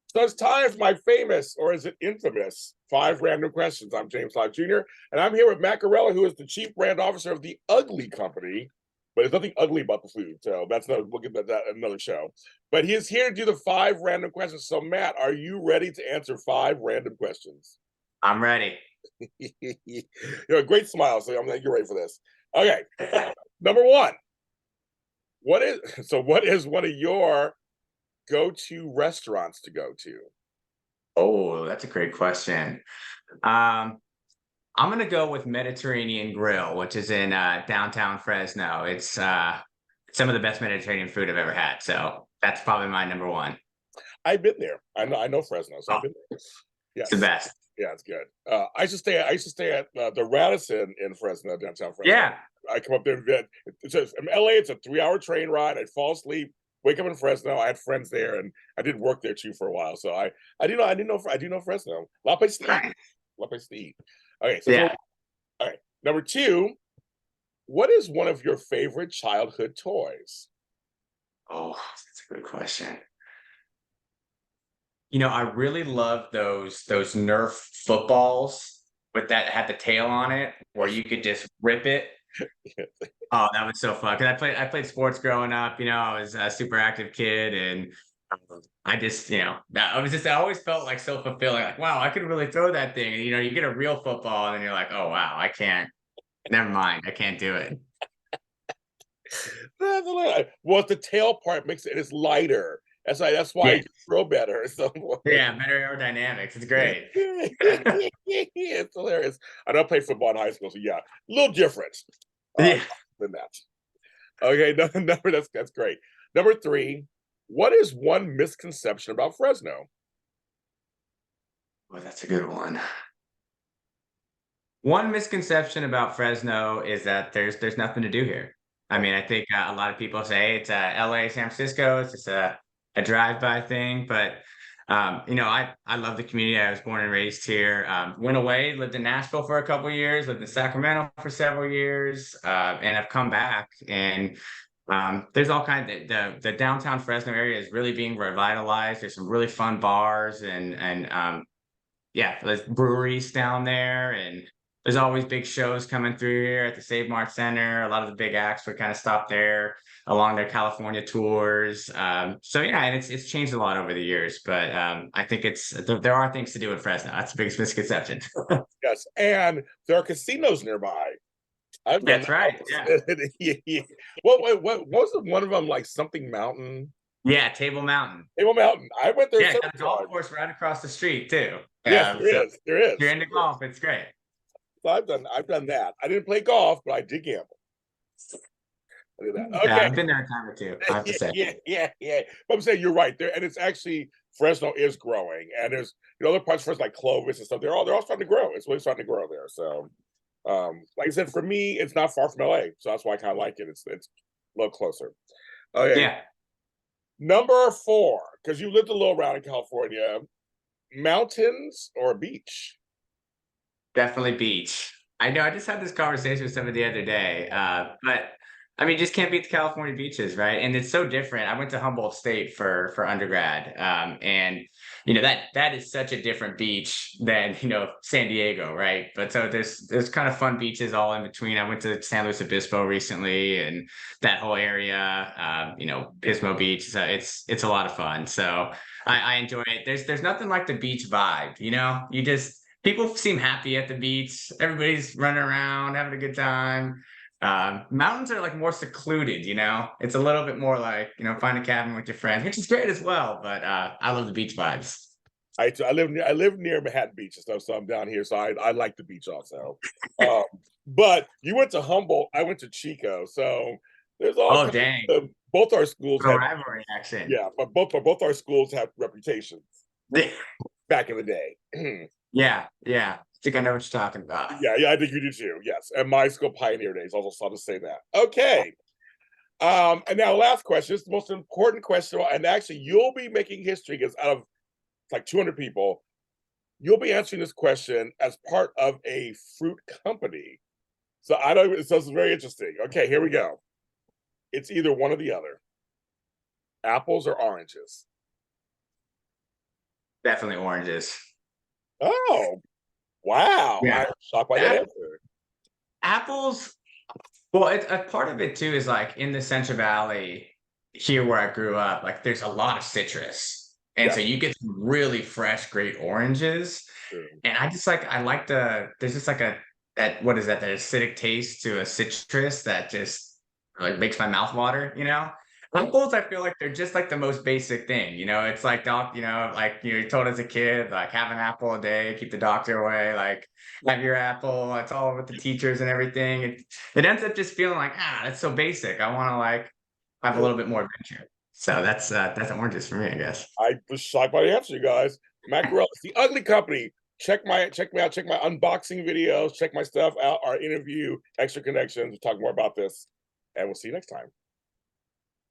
So it's time for my famous, or is it infamous, 5 random questions. I'm James Lott Jr., and I'm here with Matt Gorella, who is the Chief Brand Officer of the Ugly Company. But there's nothing ugly about the food, so we'll get that another show. But he is here to do the 5 random questions. So Matt, are you ready to answer 5 random questions? I'm ready. You have a great smile, so I'm like, you're ready for this. Okay, number one. What is one of your go-to restaurants to go to? Oh, that's a great question. Um, I'm gonna go with Mediterranean Grill, which is in downtown Fresno. It's some of the best Mediterranean food I've ever had. So that's probably my number one. I've been there. I know Fresno, so Oh, I've been there. it's the Yes. best. Yeah, it's good. I used to stay at the Radisson in Fresno, downtown Fresno. Yeah. I come up there and in LA, it's a 3-hour train ride. I'd fall asleep, wake up in Fresno. I had friends there, and I did work there too for a while. So I do know Fresno. A lot of places to eat. Right. A lot of places to eat. Okay, so Yeah. all right. Number two, what is one of your favorite childhood toys? Oh, that's a good question. I really love those Nerf footballs with that had the tail on it, where you could just rip it. Oh, that was so fun. 'Cause I played sports growing up. I was a super active kid, and I just, I always felt like so fulfilling. Like, wow, I could really throw that thing. And you get a real football, and then you're like, oh wow, I can't. Never mind, I can't do it. Well, the tail part makes it's lighter. That's why Yeah, it can throw better. So yeah, better aerodynamics. It's great. it's hilarious. I know I played football in high school, so yeah, a little different uh, Yeah. than that. Okay, number that's great. Number three, what is one misconception about Fresno? Well, that's a good one. One misconception about Fresno is that there's nothing to do here. I mean, I think a lot of people say it's LA, San Francisco, it's just a drive-by thing. But I love the community. I was born and raised here. Went away, lived in Nashville for a couple of years, lived in Sacramento for several years, and I've come back. And there's all kinds of the downtown Fresno area is really being revitalized. There's some really fun bars and yeah, there's breweries down there, and there's always big shows coming through here at the Save Mart Center. A lot of the big acts would kind of stop there along their California tours. So yeah, and it's changed a lot over the years, but I think there are things to do in Fresno. That's the biggest misconception. Yes, and there are casinos nearby. I've done That's right. Yeah. that. Yeah. What was the one of them, like something mountain? Yeah, Table Mountain. Table Mountain. I went there Yeah, several got a golf times. course right across the street too. Yes, So there is. There if you're is. into golf, it's great. So I've done that. I didn't play golf, but I did gamble. I did that. Yeah, Okay. I've been there a time or two, I have to say. Yeah. But I'm saying you're right there, and it's actually Fresno is growing, and there's other parts of Fresno like Clovis and stuff. They're all starting to grow. It's really starting to grow there. So, like I said, for me, it's not far from LA, so that's why I kind of like it. It's a little closer. Okay, Yeah, number four, because you lived a little around in California, mountains or beach? definitely beach. I know I just had this conversation with somebody the other day, but I mean, just can't beat the California beaches, right? And it's so different. I went to Humboldt State for undergrad, and that is such a different beach than San Diego, right? But so there's kind of fun beaches all in between. I went to San Luis Obispo recently, and that whole area, Pismo Beach. So it's a lot of fun. So I enjoy it. There's nothing like the beach vibe, You just people seem happy at the beach. Everybody's running around, having a good time. Mountains are like more secluded, It's a little bit more like, find a cabin with your friends, which is great as well. But I love the beach vibes. I live near Manhattan Beach and stuff, so I'm down here. So I like the beach also. Um, but you went to Humboldt, I went to Chico, so there's all Oh, kinds dang. of, both our schools A have, rivalry action. yeah, but both our schools have reputations back in the day. Yeah, yeah. I think I know what you're talking about. Yeah, I think you do too. Yes, and my school Pioneer Days also saw to say that. Okay, and now last question. This is the most important question, and actually you'll be making history because out of like 200 people, you'll be answering this question as part of a fruit company. So I don't. So it's very interesting. Okay, here we go. It's either one or the other. Apples or oranges? Definitely oranges. Oh, wow. Yeah. I'm shocked by that App- answer. apples. Well, it's a part of it too is like in the Central Valley here where I grew up, like there's a lot of citrus. And Yeah, so you get some really fresh, great oranges. true. And I like there's just like that, what is that, that acidic taste to a citrus that just like makes my mouth water, you know? Apples, I feel like they're just like the most basic thing, you know? It's like, like you're told as a kid, like have an apple a day, keep the doctor away, like have your apple. It's all with the teachers and everything. It ends up just feeling like, that's so basic. I want to like have a little bit more adventure. So that's oranges for me, I guess. I was shocked by the answer, you guys. Matt Gorella, it's the Ugly Company. Check me out. Check my unboxing videos. Check my stuff out. Our interview, Extra Connections. We'll talk more about this, and we'll see you next time.